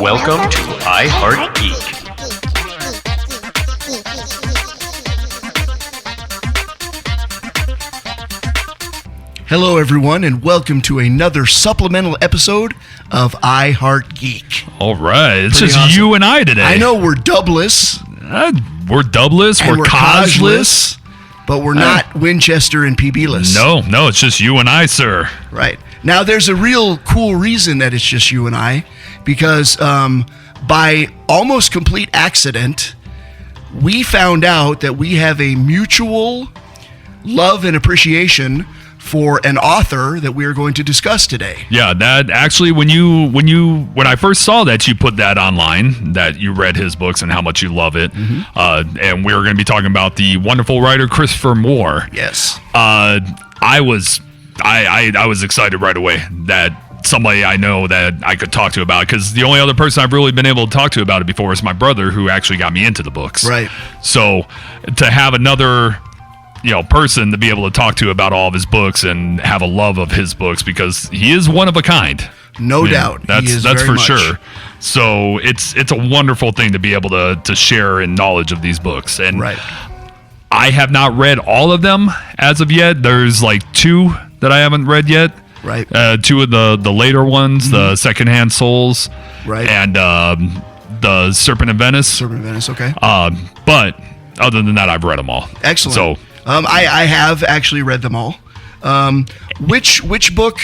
Welcome to iHeartGeek. Hello, everyone, and welcome to another supplemental episode of iHeartGeek. All right, it's Pretty just awesome. you and I today. I know we're dubless. We're dubless, and we're causeless. But we're not Winchester and PB-less. No, it's just you and I, sir. Right. Now, there's a real cool reason that it's just you and I, because by almost complete accident, we found out that we have a mutual love and appreciation for an author that we are going to discuss today. Yeah, that actually, when I first saw that you put that online, that you read his books and how much you love it, and we were going to be talking about the wonderful writer Christopher Moore. Yes. I was excited right away that somebody I know that I could talk to about it, because the only other person I've really been able to talk to about it before is my brother, who actually got me into the books. Right. So to have another person to be able to talk to about all of his books and have a love of his books, because he is one of a kind. No doubt. That's for sure. So it's a wonderful thing to be able to share in knowledge of these books. And right. I have not read all of them as of yet. There's like 2 that I haven't read yet. Right. 2 of the later ones, the Secondhand Souls, right, and the Serpent of Venice. Serpent of Venice, okay. But other than that, I've read them all. Excellent. So I have actually read them all. Which book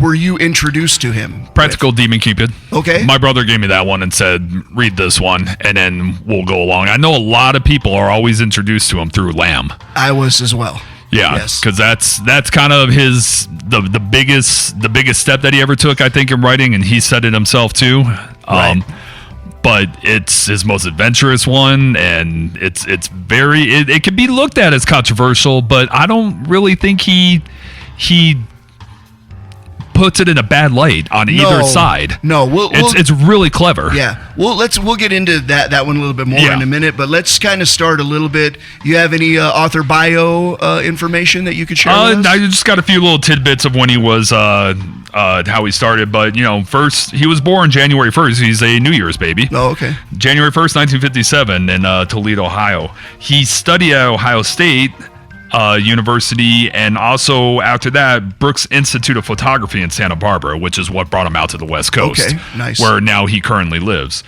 were you introduced to him? Practical Demon Cupid. Okay. My brother gave me that one and said, read this one, and then we'll go along. I know a lot of people are always introduced to him through Lamb. I was as well. Yeah, yes, because that's kind of the biggest step that he ever took, I think, in writing, and he said it himself too. Right. But it's his most adventurous one, and it can be looked at as controversial, but I don't really think he puts it in a bad light on either side. No, it's really clever. Yeah, we'll get into that one a little bit more in a minute, but let's kind of start a little bit. You have any author bio information that you could share with us? I just got a few little tidbits of when he was how he started, but first he was born January 1st. He's a New Year's baby. Oh, okay. January 1st, 1957 in Toledo, Ohio. He studied at Ohio State University, and also after that Brooks Institute of Photography in Santa Barbara, which is what brought him out to the West Coast. Okay, nice. Where now he currently lives.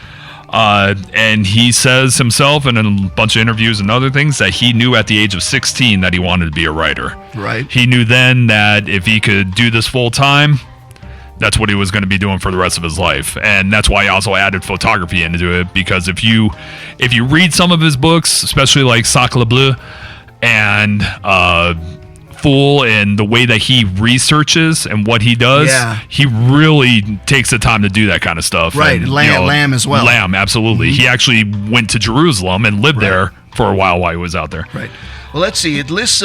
And he says himself in a bunch of interviews and other things that he knew at the age of 16 that he wanted to be a writer. Right. He knew then that if he could do this full time, that's what he was going to be doing for the rest of his life. And that's why he also added photography into it, because if you read some of his books, especially like Sacre Bleu and Fool, and the way that he researches and what he does, he really takes the time to do that kind of stuff. Right, and, Lamb as well. Lamb, absolutely. Mm-hmm. He actually went to Jerusalem and lived there for a while he was out there. Right. Well, let's see. It lists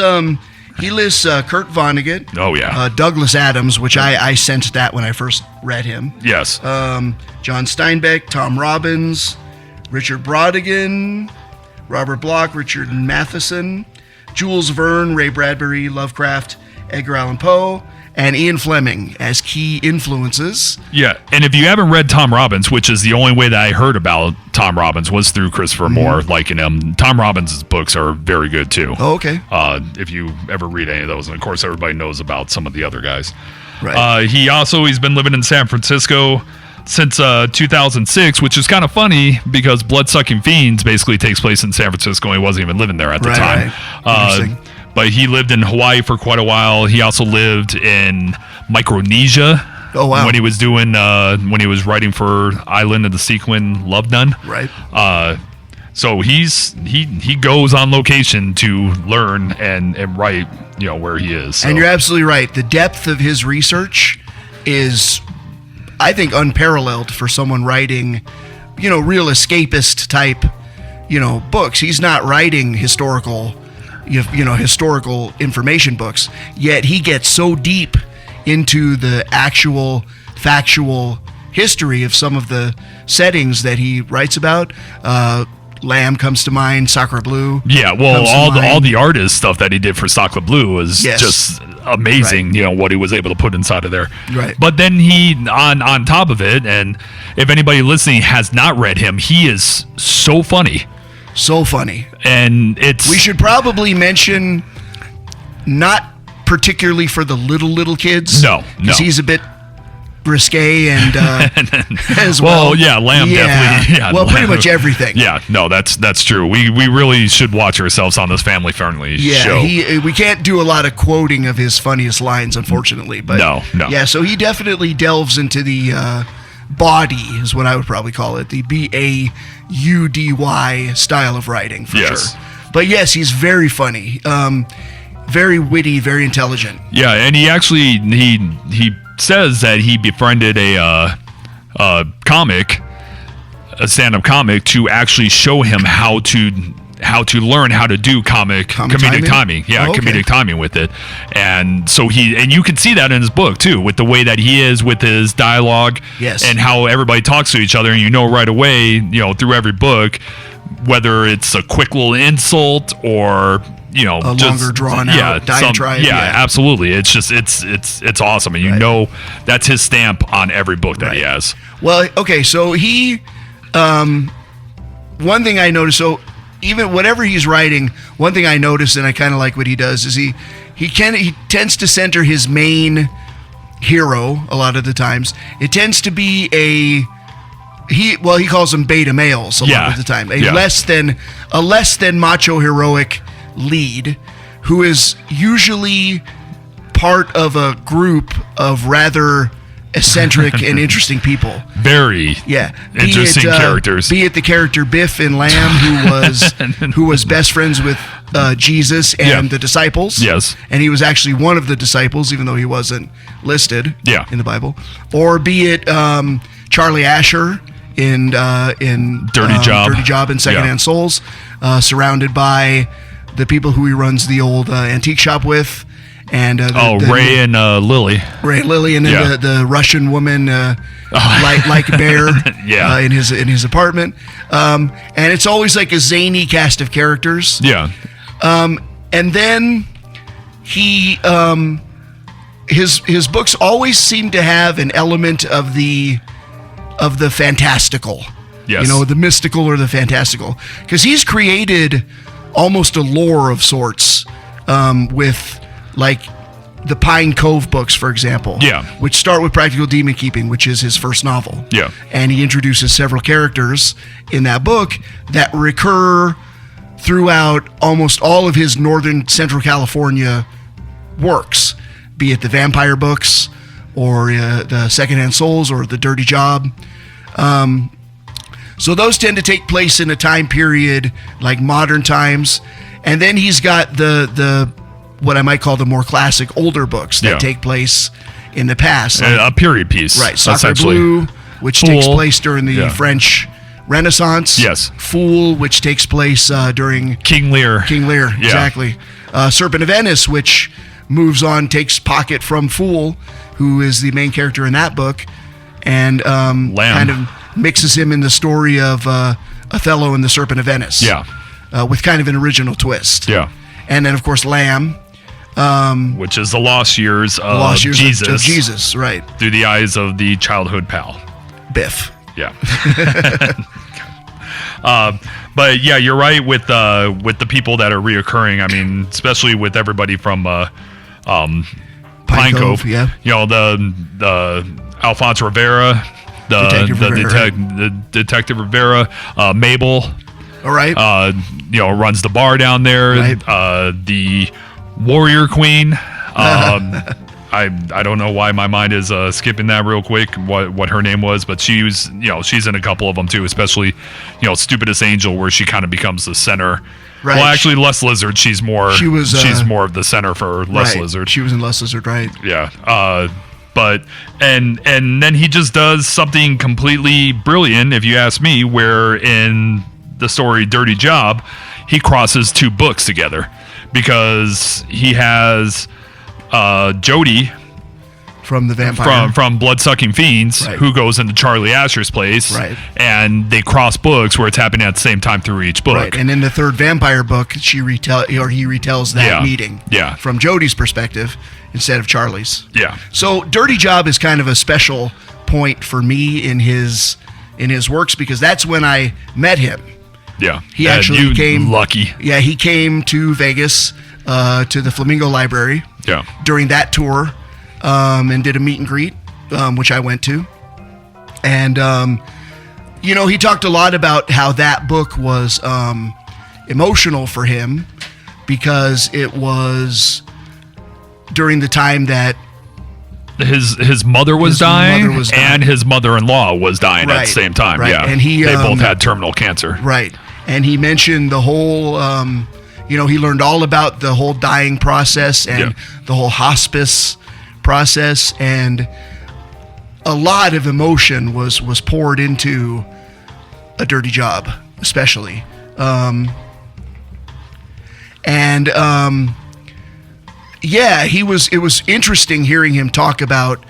he lists Kurt Vonnegut. Oh, yeah. Douglas Adams, which I sensed that when I first read him. Yes. John Steinbeck, Tom Robbins, Richard Brautigan, Robert Bloch, Richard Matheson, Jules Verne, Ray Bradbury, Lovecraft, Edgar Allan Poe, and Ian Fleming as key influences. Yeah, and if you haven't read Tom Robbins, which is the only way that I heard about Tom Robbins was through Christopher Moore liking him. Tom Robbins' books are very good too. Oh, okay. If you ever read any of those, and of course everybody knows about some of the other guys. Right. He's been living in San Francisco since 2006, which is kind of funny because Bloodsucking Fiends basically takes place in San Francisco, and he wasn't even living there at the time. Right. But he lived in Hawaii for quite a while. He also lived in Micronesia. Oh, wow. When he was doing when he was writing for Island of the Sequin Love Nun. Right. So he goes on location to learn and write, where he is. So. And you're absolutely right. The depth of his research is, I think, unparalleled for someone writing, real escapist type, books. He's not writing historical information books, yet he gets so deep into the actual factual history of some of the settings that he writes about. Lamb comes to mind, Sacre Bleu. Yeah, well, all the artist stuff that he did for Sacre Bleu was just amazing. Right. You know what he was able to put inside of there. Right. But then he on top of it, and if anybody listening has not read him, he is so funny. So funny. And we should probably mention, not particularly for the little kids. No. Because he's a bit risque and as well. Well, yeah, Lamb definitely. Yeah, well, pretty much everything. Yeah, no, that's true. We really should watch ourselves on this family-friendly show. We can't do a lot of quoting of his funniest lines, unfortunately. But no. Yeah, so he definitely delves into the body, is what I would probably call it, the BAUDY style of writing, for sure. But yes, he's very funny, very witty, very intelligent. Yeah, and he actually he says that he befriended a stand-up comic to actually show him how to learn how to do comedic timing. Yeah, comedic timing with it. And so you can see that in his book too, with the way that he is with his dialogue. Yes. And how everybody talks to each other, and right away, through every book, whether it's a quick little insult or a longer drawn out diatribe. Absolutely. It's just it's awesome, and that's his stamp on every book that he has. Well, okay, so he one thing I noticed, so even whatever he's writing, one thing I noticed, and I kind of like what he does, is he tends to center his main hero a lot of the times. It tends to be he calls them beta males a lot of the time. A less than macho heroic lead, who is usually part of a group of rather eccentric and interesting people. Very interesting characters. Be it the character Biff in Lamb, who was best friends with Jesus and the disciples. Yes. And he was actually one of the disciples, even though he wasn't listed in the Bible. Or be it Charlie Asher in Dirty Job and Secondhand Souls, surrounded by the people who he runs the old antique shop with. And Ray and Lily. Ray and Lily, and then the Russian woman, like Bear, in his apartment. And it's always like a zany cast of characters. Yeah. And then he his books always seem to have an element of the fantastical. Yes. The mystical or the fantastical, because he's created almost a lore of sorts with, like, the Pine Cove books, for example. Yeah. Which start with Practical Demon Keeping, which is his first novel. Yeah. And he introduces several characters in that book that recur throughout almost all of his Northern Central California works, be it the vampire books or the Secondhand Souls or the Dirty Job. So those tend to take place in a time period like modern times. And then he's got the what I might call the more classic older books that take place in the past. Like, a period piece. Right. Sacre Blue, which takes place during the French Renaissance. Yes. Fool, which takes place during King Lear. Exactly. Serpent of Venice, which moves on, takes pocket from Fool, who is the main character in that book, and kind of mixes him in the story of Othello and the Serpent of Venice. Yeah. With kind of an original twist. Yeah. And then, of course, Lamb. Which is the lost years of Jesus. Of Jesus, right. Through the eyes of the childhood pal. Biff. Yeah. But yeah, you're right with the people that are reoccurring. I mean, especially with everybody from Pine Cove. Yeah. The Alphonse Rivera, the Detective Rivera, Mabel. All right. Runs the bar down there. Right. The Warrior Queen. I don't know why my mind is skipping that real quick. What her name was, but she was she's in a couple of them too, especially Stupidest Angel, where she kind of becomes the center. Right. Well, actually, Les Lizard. She's more of the center for Les Lizard. She was in Les Lizard, right? Yeah. But and then he just does something completely brilliant, if you ask me, where in the story Dirty Job, he crosses two books together, because he has Jody from the vampire from Blood-Sucking Fiends, who goes into Charlie Asher's place, and they cross books where it's happening at the same time through each book. Right. And in the third vampire book, he retells that meeting from Jody's perspective, instead of Charlie's. Yeah. So Dirty Job is kind of a special point for me in his works because that's when I met him. Yeah. He actually came. Lucky. Yeah, he came to Vegas to the Flamingo Library. Yeah. During that tour, and did a meet and greet, which I went to, and he talked a lot about how that book was emotional for him because it was during the time that his mother was dying, and his mother-in-law was dying at the same time. Right. Yeah, and they both had terminal cancer. Right, and he mentioned the whole. He learned all about the whole dying process and the whole hospice process, and a lot of emotion was poured into A Dirty Job, especially. It was interesting hearing him talk about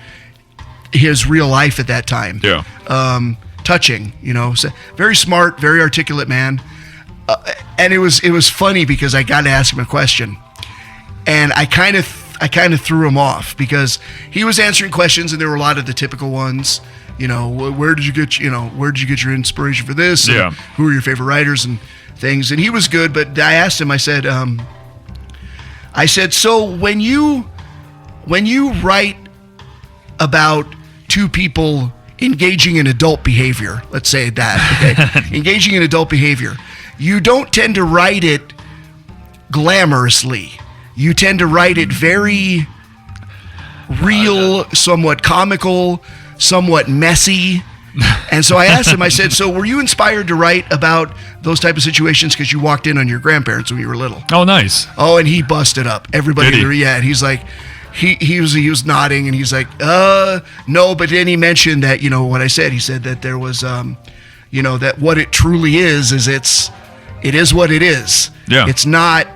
his real life at that time. Yeah. Touching, so very smart, very articulate man. And it was funny because I got to ask him a question, and I kind of threw him off because he was answering questions, and there were a lot of the typical ones. Where did you get your inspiration for this? And who are your favorite writers and things? And he was good, but I asked him. I said, so when you write about two people engaging in adult behavior, let's say that, okay, engaging in adult behavior, you don't tend to write it glamorously. You tend to write it very real, somewhat comical, somewhat messy. And so I asked him, I said, so were you inspired to write about those type of situations because you walked in on your grandparents when you were little? Oh, nice. Oh, and he busted up. Everybody, and he's like, he was nodding, and he's like, no, but then he mentioned that, what I said. He said that there was, that what it truly is it is what it is. Yeah. It's not,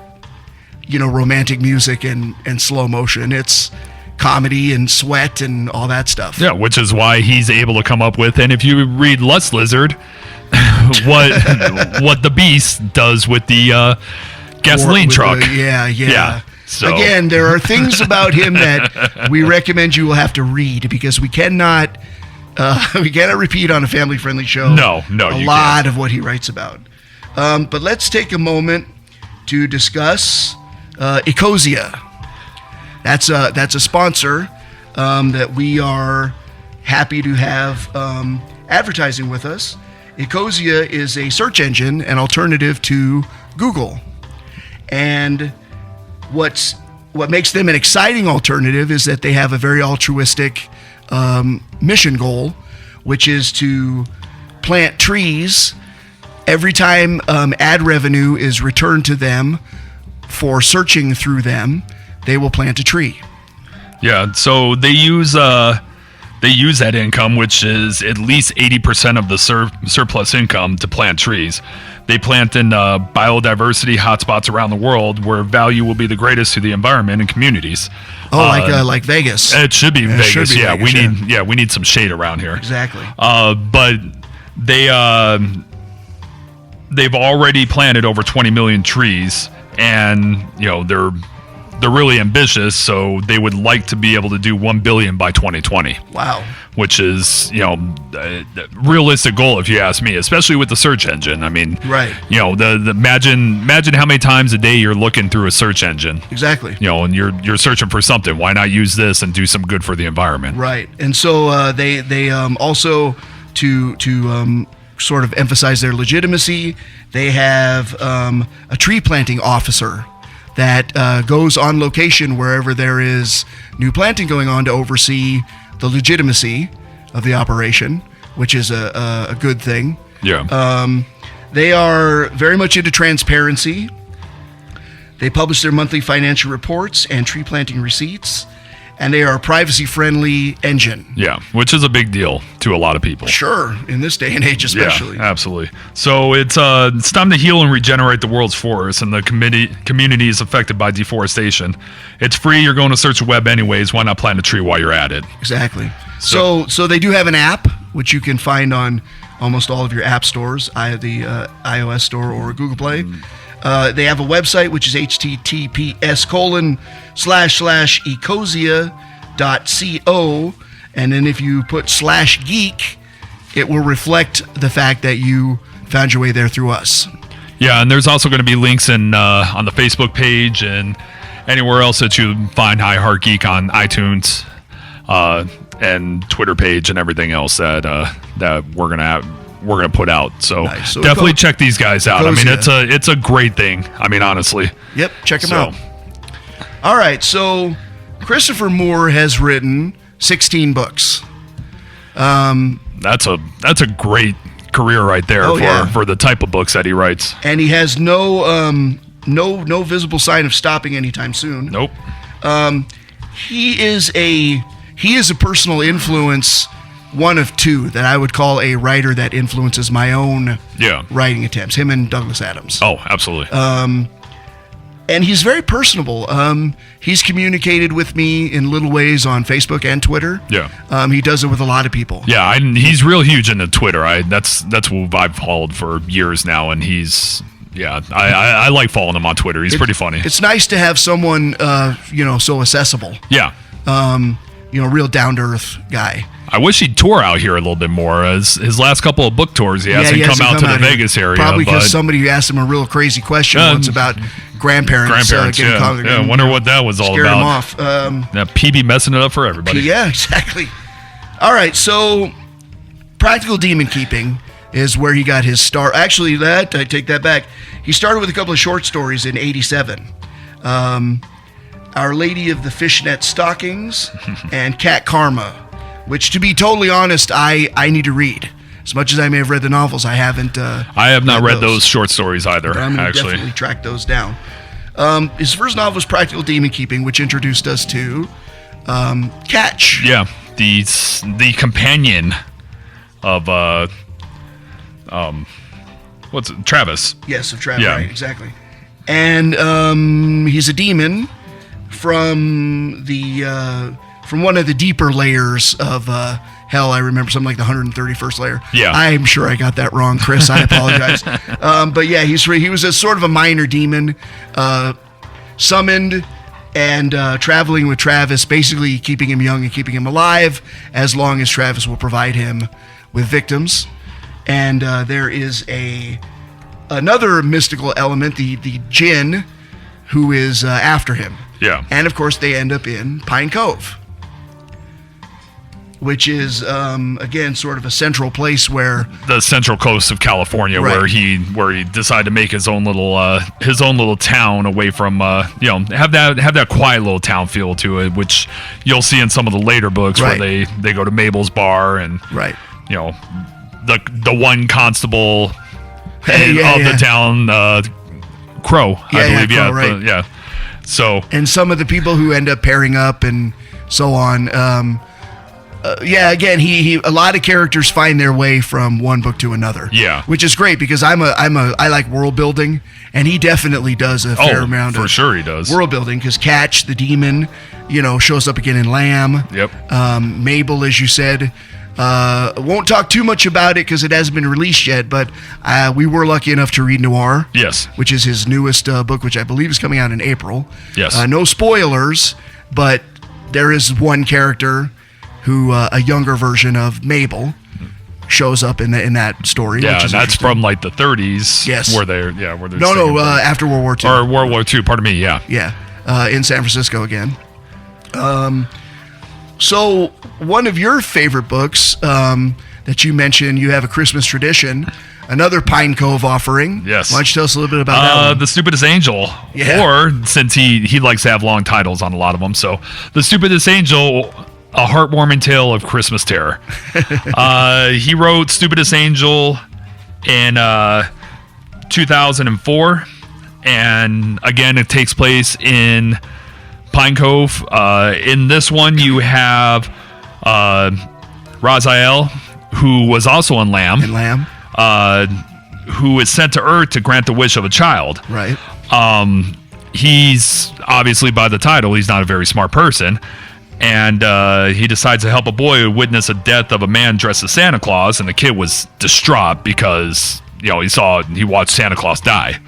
romantic music and slow motion. It's comedy and sweat and all that stuff. Yeah, which is why he's able to come up with, and if you read Lust Lizard, what the Beast does with the gasoline truck. Yeah. So. Again, there are things about him that we recommend you will have to read because we cannot repeat on a family-friendly show. No, a lot of what he writes about. But let's take a moment to discuss Ecosia. That's a sponsor that we are happy to have advertising with us. Ecosia is a search engine, an alternative to Google. And what makes them an exciting alternative is that they have a very altruistic mission goal, which is to plant trees. Every time ad revenue is returned to them for searching through them, they will plant a tree. Yeah, so they use that income, which is at least 80% of the surplus income, to plant trees. They plant in biodiversity hotspots around the world where value will be the greatest to the environment and communities. Oh, like Vegas. It should be Vegas. Should be Vegas, we need some shade around here. Exactly. But they've already planted over 20 million trees, and they're really ambitious, so they would like to be able to do 1 billion by 2020. Wow. Which is, a realistic goal if you ask me, especially with the search engine. I mean, right. Imagine how many times a day you're looking through a search engine. Exactly. And you're searching for something. Why not use this and do some good for the environment? Right. And so they also to sort of emphasize their legitimacy, they have a tree planting officer that goes on location wherever there is new planting going on to oversee the legitimacy of the operation, which is a good thing. Yeah. They are very much into transparency. They publish their monthly financial reports and tree planting receipts, and they are a privacy-friendly engine. Yeah, which is a big deal to a lot of people. Sure, in this day and age especially. Yeah, absolutely. So it's time to heal and regenerate the world's forests and the communities affected by deforestation. It's free. You're going to search the web anyways. Why not plant a tree while you're at it? Exactly. So they do have an app, which you can find on almost all of your app stores, the iOS store or Google Play. They have a website, which is https://ecosia.co. And then if you put /geek, it will reflect the fact that you found your way there through us. Yeah, and there's also going to be links on the Facebook page and anywhere else that you find iHeartGeek on iTunes and Twitter page and everything else that we're gonna put out. So, nice. So definitely check these guys out. I mean, Ecosia. it's a great thing. I mean, honestly. Yep, check them out. All right, so Christopher Moore has written 16 books. That's a great career right there for the type of books that he writes. And he has no visible sign of stopping anytime soon. Nope. He is a personal influence, one of two that I would call a writer that influences my own writing attempts. Him and Douglas Adams. Oh, absolutely. And he's very personable. He's communicated with me in little ways on Facebook and Twitter. Yeah. He does it with a lot of people. Yeah, he's real huge into Twitter. That's who I've followed for years now, and he's I like following him on Twitter. He's pretty funny. It's nice to have someone so accessible. Yeah. Real down to earth guy. I wish he'd tour out here a little bit more. As his last couple of book tours, he hasn't come out to the Vegas area. Probably because somebody asked him a real crazy question once about grandparents getting called. I wonder what that was all about. Scared him off. PB messing it up for everybody. Yeah, exactly. All right, so Practical Demon Keeping is where he got his start. Actually, I take that back. He started with a couple of short stories in '87. Our Lady of the Fishnet Stockings and Cat Karma, which, to be totally honest, I need to read. As much as I may have read the novels, I haven't. I have not read those short stories either. But I'm going to definitely track those down. His first novel was Practical Demon Keeping, which introduced us to Catch. Yeah, the companion of Travis. Yes, of Travis. Yeah. Right, exactly. And he's a demon from one of the deeper layers of hell. I remember something like the 131st layer. Yeah, I'm sure I got that wrong, Chris. I apologize. But yeah, he was a sort of a minor demon, summoned and traveling with Travis, basically keeping him young and keeping him alive as long as Travis will provide him with victims. And there is another mystical element, the Jinn, who is after him. Yeah. And of course, they end up in Pine Cove, which is again sort of a central place where the central coast of California, right, where he decided to make his own little town away from have that quiet little town feel to it, which you'll see in some of the later books, right, where they go to Mabel's bar and right, the one constable of the town, Crow, I believe, Crow, right. Yeah. So, and some of the people who end up pairing up and so on. Again, he a lot of characters find their way from one book to another. Yeah, which is great because I like world building, and he definitely does a fair amount of sure he does world building because Catch the demon, shows up again in Lamb. Yep. Mabel, as you said. Won't talk too much about it because it hasn't been released yet, but we were lucky enough to read Noir. Yes. Which is his newest book, which I believe is coming out in April. Yes. No spoilers, but there is one character who, a younger version of Mabel, shows up in that story. Yeah, which is that's from like the 30s. Yes. Where they're after World War II. Or World War II, pardon me, yeah. Yeah, in San Francisco again. So one of your favorite books that you mentioned, you have A Christmas Tradition, another Pine Cove offering. Yes. Why don't you tell us a little bit about that one? The Stupidest Angel. Yeah. Or, since he likes to have long titles on a lot of them, so The Stupidest Angel, a heartwarming tale of Christmas terror. He wrote Stupidest Angel in 2004, and again, it takes place in Pine Cove. In this one, you have Raziel, who was also in Lamb. Who is sent to Earth to grant the wish of a child. Right. He's obviously, by the title, he's not a very smart person. And he decides to help a boy witness a death of a man dressed as Santa Claus, and the kid was distraught because he watched Santa Claus die.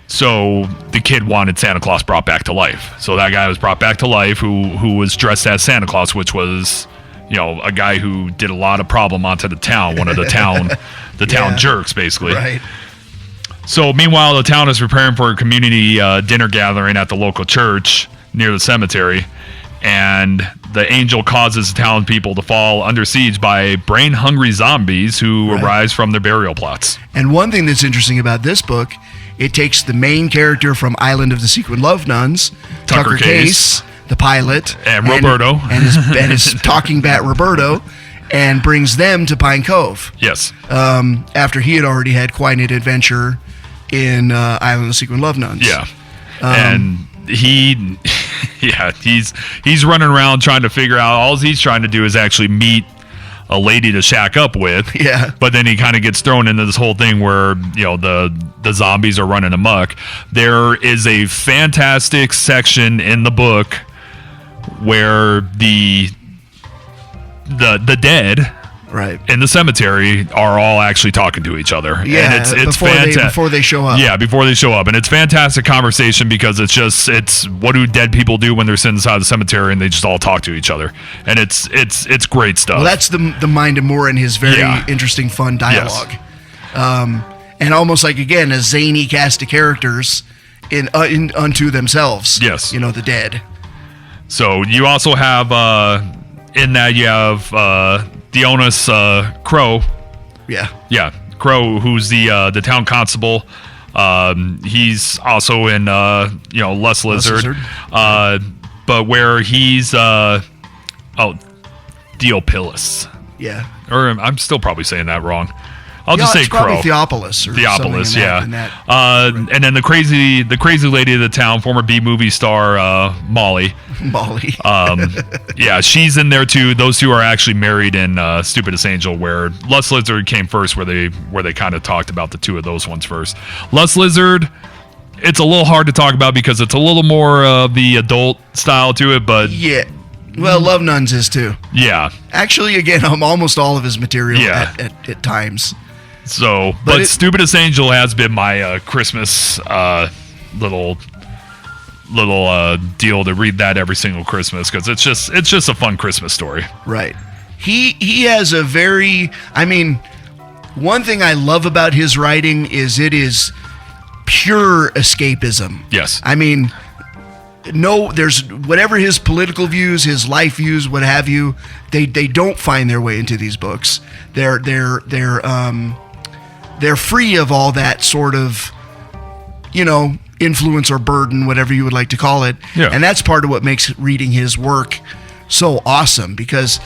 So the kid wanted Santa Claus brought back to life. So that guy was brought back to life who was dressed as Santa Claus, which was, a guy who did a lot of problem onto the town, one of the town jerks, basically. Right. So meanwhile, the town is preparing for a community dinner gathering at the local church near the cemetery, and the angel causes the town people to fall under siege by brain-hungry zombies who arise from their burial plots. And one thing that's interesting about this book, it takes the main character from Island of the Secret Love Nuns, Tucker Case, the pilot, and Roberto, and his talking bat Roberto, and brings them to Pine Cove. Yes. After he had already had quite an adventure in Island of the Secret Love Nuns. Yeah. And he's running around trying to figure out, all he's trying to do is actually meet a lady to shack up with. Yeah. But then he kind of gets thrown into this whole thing where, the zombies are running amok. There is a fantastic section in the book where the dead in the cemetery are all actually talking to each other. Yeah, and it's fantastic. Before they show up. Yeah, before they show up. And it's fantastic conversation because it's what do dead people do when they're sitting inside the cemetery and they just all talk to each other. And it's great stuff. Well, that's the mind of Moore and his very interesting, fun dialogue. Yes. And almost like, again, a zany cast of characters in unto themselves. Yes. The dead. So you also have, in that you have Dionys Crow. Yeah. Yeah, Crow, who's the town constable. He's also in, Les Lizard. But where he's, Theophilus. Yeah. Or I'm still probably saying that wrong. I'll just say Crow. Theophilus. Or Theophilus, yeah. And then the crazy lady of the town, former B-movie star Molly. Yeah, she's in there too. Those two are actually married in Stupidest Angel, where Les Lizard came first, where they kind of talked about the two of those ones first. Les Lizard, it's a little hard to talk about because it's a little more of the adult style to it, but yeah. Well, Love Nuns is too. Yeah. Actually, again, almost all of his material at times. So, but Stupidest Angel has been my Christmas little deal to read that every single Christmas because it's just a fun Christmas story. Right. He has a very, one thing I love about his writing is it is pure escapism. Yes. There's whatever his political views, his life views, what have you, they don't find their way into these books. They're free of all that sort of, influence or burden, whatever you would like to call it. Yeah. And that's part of what makes reading his work so awesome because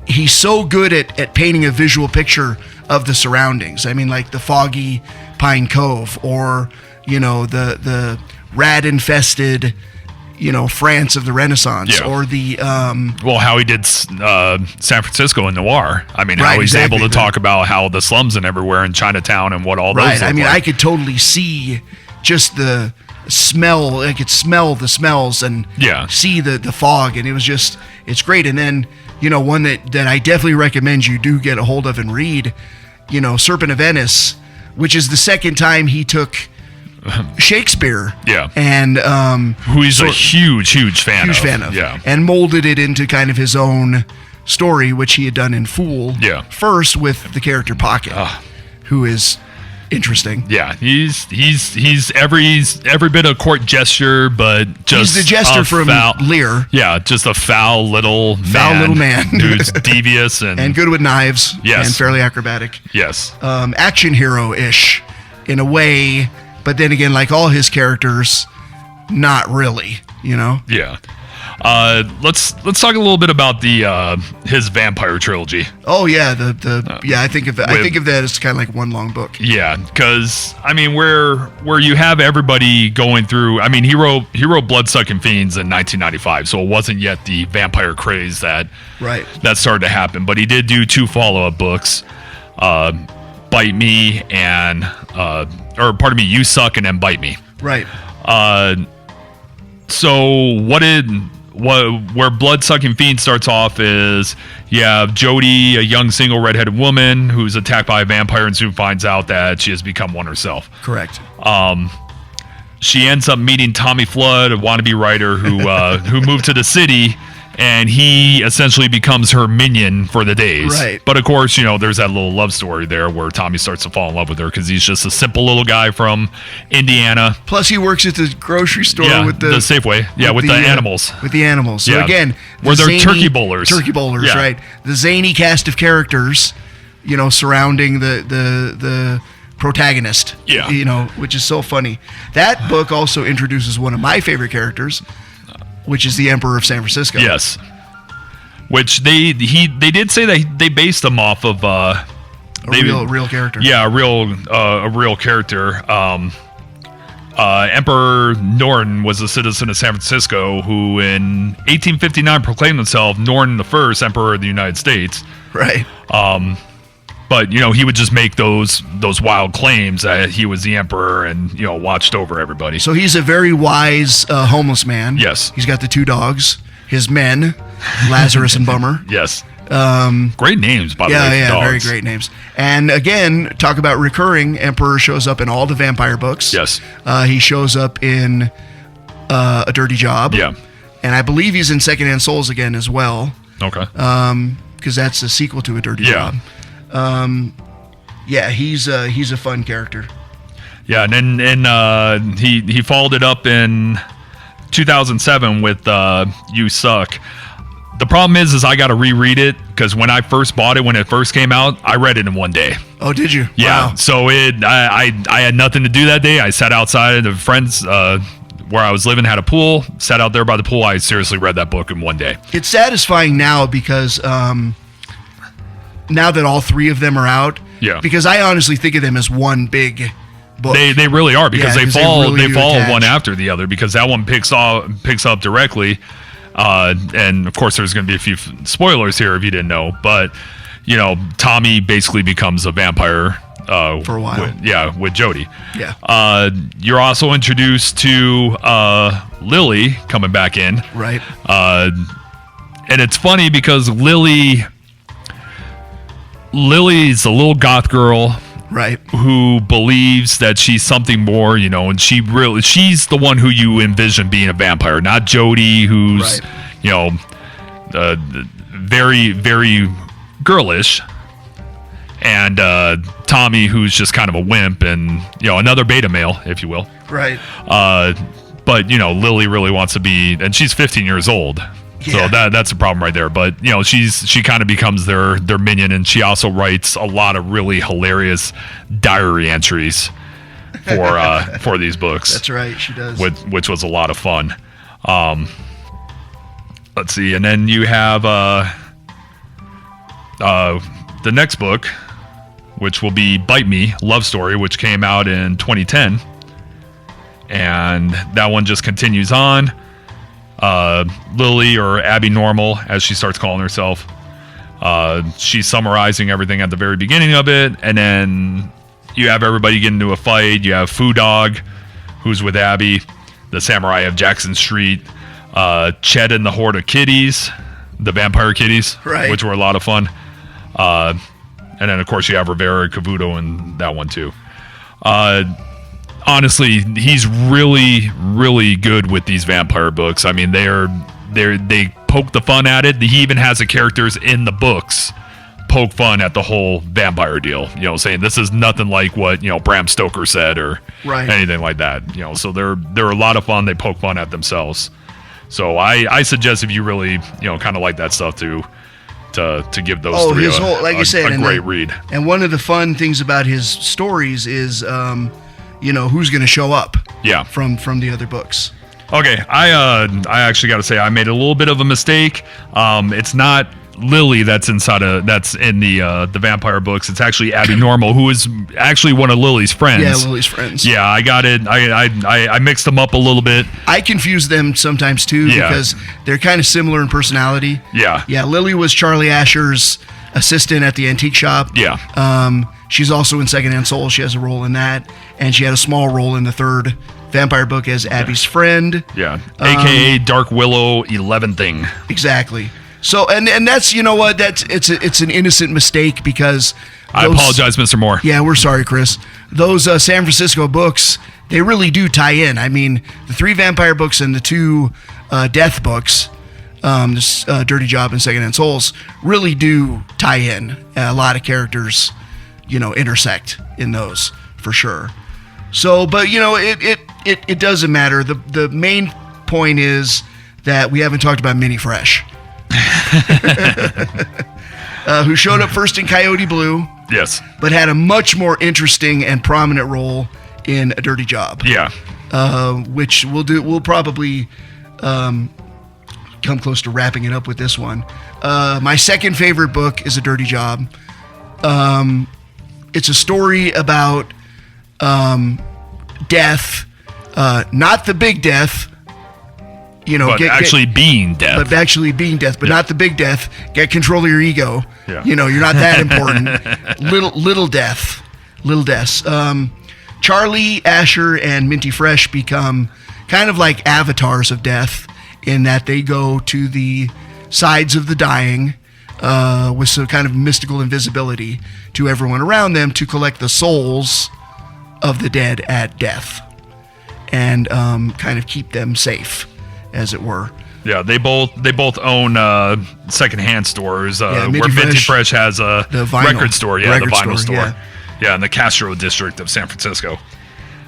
he's so good at painting a visual picture of the surroundings. like the foggy Pine Cove or, the rat-infested, France of the Renaissance or the... how he did San Francisco in noir. How he's able to talk about how the slums and everywhere in Chinatown and what all those look like. I could totally see just the smell. I could smell the smells and see the fog, and it was just, it's great. And then, one that I definitely recommend you do get a hold of and read, Serpent of Venice, which is the second time he took... Shakespeare, and who he's a huge fan of, and molded it into kind of his own story, which he had done in Fool, first with the character Pocket, who is interesting. Yeah, he's every bit of court gesture, but just he's the jester from Lear. Yeah, just a foul little man who's devious and good with knives. Yes, and fairly acrobatic. Yes, action hero-ish in a way. But then again, like all his characters, not really, Yeah. Let's talk a little bit about his vampire trilogy. Oh yeah, I think of that as kind of like one long book. Yeah, because where you have everybody going through. He wrote Bloodsucking Fiends in 1995, so it wasn't yet the vampire craze that started to happen. But he did do 2 follow-up books. Bite Me and You Suck and then Bite Me. Right. So what did where Blood-Sucking Fiend starts off is you have Jody, a young single redheaded woman who's attacked by a vampire and soon finds out that she has become one herself. Correct. She ends up meeting Tommy Flood, a wannabe writer who moved to the city, and he essentially becomes her minion for the days. Right. But of course, there's that little love story there where Tommy starts to fall in love with her because he's just a simple little guy from Indiana. Plus, he works at the grocery store with the Safeway. Yeah, with the animals. With the animals. So again, where they're turkey bowlers. Turkey bowlers, yeah. right? The zany cast of characters, surrounding the protagonist. Yeah. Which is so funny. That book also introduces one of my favorite characters, which is the Emperor of San Francisco. Yes. Which they did say that they based him off of a real character. Yeah, a real character. Emperor Norton was a citizen of San Francisco who in 1859 proclaimed himself Norton I, Emperor of the United States. Right. But he would just make those wild claims that he was the emperor and watched over everybody. So he's a very wise homeless man. Yes. He's got the two dogs, his men, Lazarus and Bummer. Yes. Great names, by the way. Yeah, dogs. very great names. And again, talk about recurring. Emperor shows up in all the vampire books. Yes. He shows up in A Dirty Job. Yeah. And I believe he's in Secondhand Souls again as well. Okay. Because that's a sequel to A Dirty Job. He's a fun character. Yeah, and then he followed it up in 2007 with You Suck. The problem is I got to reread it because when I first bought it, when it first came out, I read it in one day. Oh, did you? Yeah. Wow. So I had nothing to do that day. I sat outside. The friends where I was living had a pool. Sat out there by the pool. I seriously read that book in one day. It's satisfying now because now that all three of them are out. Yeah. Because I honestly think of them as one big book. They really are because they fall attach. one after the other because that one picks up directly. And of course there's going to be a few spoilers here if you didn't know, but Tommy basically becomes a vampire for a while. With Jody. Yeah. You're also introduced to Lily coming back in. Right. And it's funny because Lily's a little goth girl, right, who believes that she's something more, and she's the one who you envision being a vampire, not Jody, who's right. Very, very girlish, and Tommy, who's just kind of a wimp and another beta male, if you will. Right. But Lily really wants to be, and she's 15 years old. Yeah. So that's a problem right there. But she kind of becomes their minion, and she also writes a lot of really hilarious diary entries for these books. That's right, she does. Which was a lot of fun. Let's see, and then you have the next book, which will be Bite Me Love Story, which came out in 2010, and that one just continues on. Lily, or Abby Normal, as she starts calling herself, she's summarizing everything at the very beginning of it, and then you have everybody get into a fight. You have Foo Dog, who's with Abby, the Samurai of Jackson Street, Chet and the Horde of Kitties, the Vampire Kitties, right, which were a lot of fun, and then of course you have Rivera Cavuto in that one too. Honestly, he's really, really good with these vampire books. I mean, they poke the fun at it. He even has the characters in the books poke fun at the whole vampire deal. Saying this is nothing like what Bram Stoker said or right, anything like that. So they're a lot of fun. They poke fun at themselves. So I suggest if you really kind of like that stuff to give those three a great read. And one of the fun things about his stories is who's going to show up from the other books. Okay, I actually got to say I made a little bit of a mistake. It's not Lily that's in the vampire books. It's actually Abby Normal, who is actually one of Lily's friends. Yeah, Lily's friends. Yeah, I got it. I mixed them up a little bit. I confuse them sometimes too because they're kind of similar in personality. Yeah. Yeah, Lily was Charlie Asher's assistant at the antique shop. Yeah. She's also in Secondhand Souls. She has a role in that, and she had a small role in the third vampire book as Abby's friend. Yeah, a.k.a. Dark Willow 11 thing. Exactly. So, and that's, you know what, it's an innocent mistake because I apologize, Mr. Moore. Yeah, we're sorry, Chris. Those San Francisco books, they really do tie in. I mean, the 3 vampire books and the 2 death books, this Dirty Job and Secondhand Souls, really do tie in. A lot of characters, intersect in those for sure. So, but it doesn't matter. The main point is that we haven't talked about Minnie Fresh, who showed up first in Coyote Blue. Yes. But had a much more interesting and prominent role in A Dirty Job. Yeah. Which we'll probably come close to wrapping it up with this one. My second favorite book is A Dirty Job. It's a story about death, not the big death, but actually being death. But actually being death, but not the big death. Get control of your ego. Yeah. You're not that important. little deaths. Charlie, Asher, and Minty Fresh become kind of like avatars of death in that they go to the sides of the dying with some kind of mystical invisibility to everyone around them to collect the souls of the dead at death and kind of keep them safe, as it were. Yeah, they both own secondhand stores. Where Minty Fresh has a record store. Yeah, the vinyl store. Yeah, in the Castro district of San Francisco.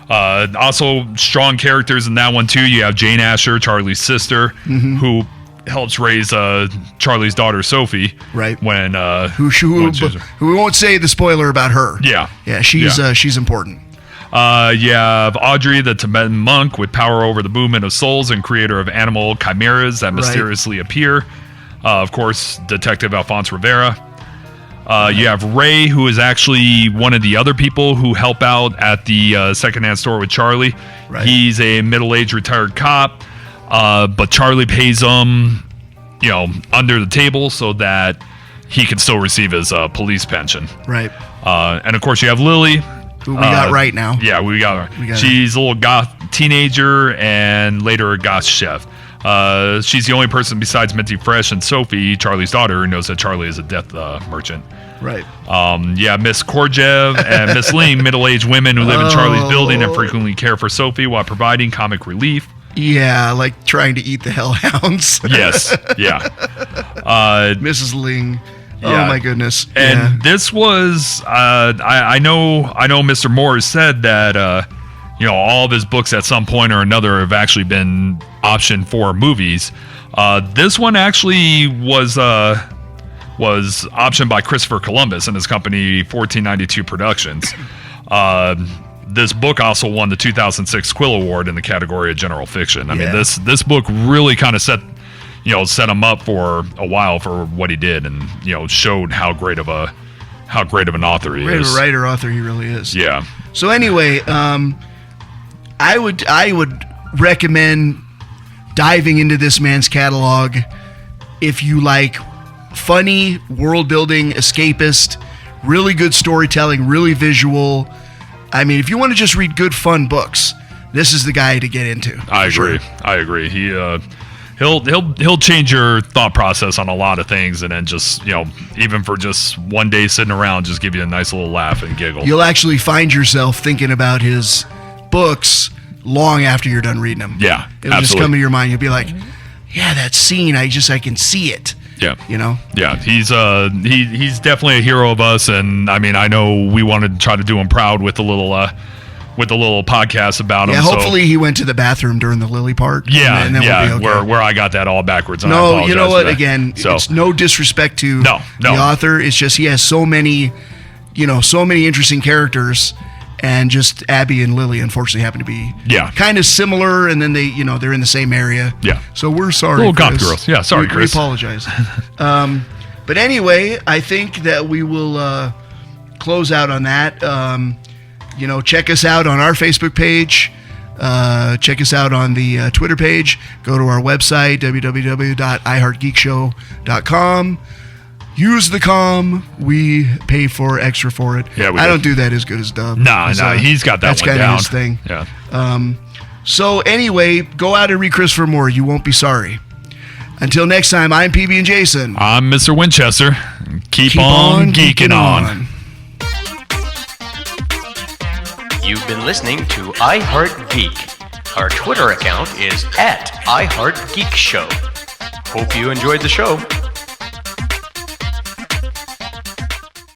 Also, strong characters in that one too. You have Jane Asher, Charlie's sister, who helps raise Charlie's daughter Sophie. Right. When who we won't say the spoiler about her. Yeah. Yeah, she's important. You have Audrey, the Tibetan monk with power over the movement of souls and creator of animal chimeras that mysteriously appear. Of course, Detective Alphonse Rivera. You have Ray, who is actually one of the other people who help out at the secondhand store with Charlie. Right. He's a middle-aged retired cop, but Charlie pays him, under the table so that he can still receive his police pension. Right. And of course, you have Lily. Who we got right now. Yeah, we got her. She's a little goth teenager and later a goth chef. She's the only person besides Minty Fresh and Sophie, Charlie's daughter, who knows that Charlie is a death merchant. Right. Miss Korjev and Miss Ling, middle-aged women who live in Charlie's building and frequently care for Sophie while providing comic relief. Yeah, like trying to eat the hellhounds. Yes, yeah. Mrs. Ling. Yeah. Oh my goodness! And this was I know Mr. Moore has said that all of his books at some point or another have actually been optioned for movies. This one actually was optioned by Christopher Columbus and his company 1492 Productions. This book also won the 2006 Quill Award in the category of general fiction. I mean, this book really kind of set him up for a while for what he did, and showed how great of an author he is. Great of a writer author he really is. Yeah. So anyway, I would recommend diving into this man's catalog if you like funny world building, escapist, really good storytelling, really visual. I mean, if you want to just read good fun books, this is the guy to get into. I agree. Sure. I agree. He'll change your thought process on a lot of things, and then just even for just one day sitting around, just give you a nice little laugh and giggle. You'll actually find yourself thinking about his books long after you're done reading them. Yeah, it'll just come to your mind. You'll be like, yeah, that scene, I can see it. Yeah. Yeah, he's definitely a hero of us, and I mean, I know we wanted to try to do him proud with the little podcast about him. Yeah, hopefully he went to the bathroom during the Lily part. Yeah, and then we'll be okay. Where I got that all backwards. And no, you know what? Again, it's no disrespect to the author. It's just he has so many interesting characters, and just Abby and Lily unfortunately happen to be kind of similar, and then they're in the same area. Yeah. So we're sorry, little goth girls. Yeah, sorry, Chris. We apologize. But anyway, I think that we will close out on that. Check us out on our Facebook page. Check us out on the Twitter page. Go to our website, www.iheartgeekshow.com. Use the com. We pay for extra for it. Yeah, I don't do that as good as Dub. No, he's got that that's one down. That's kind of his thing. Yeah. So anyway, go out and read Christopher Moore. You won't be sorry. Until next time, I'm PB&Jason. I'm Mr. Winchester. Keep on geeking on. You've been listening to iHeartGeek. Our Twitter account is @iHeartGeekShow. Hope you enjoyed the show.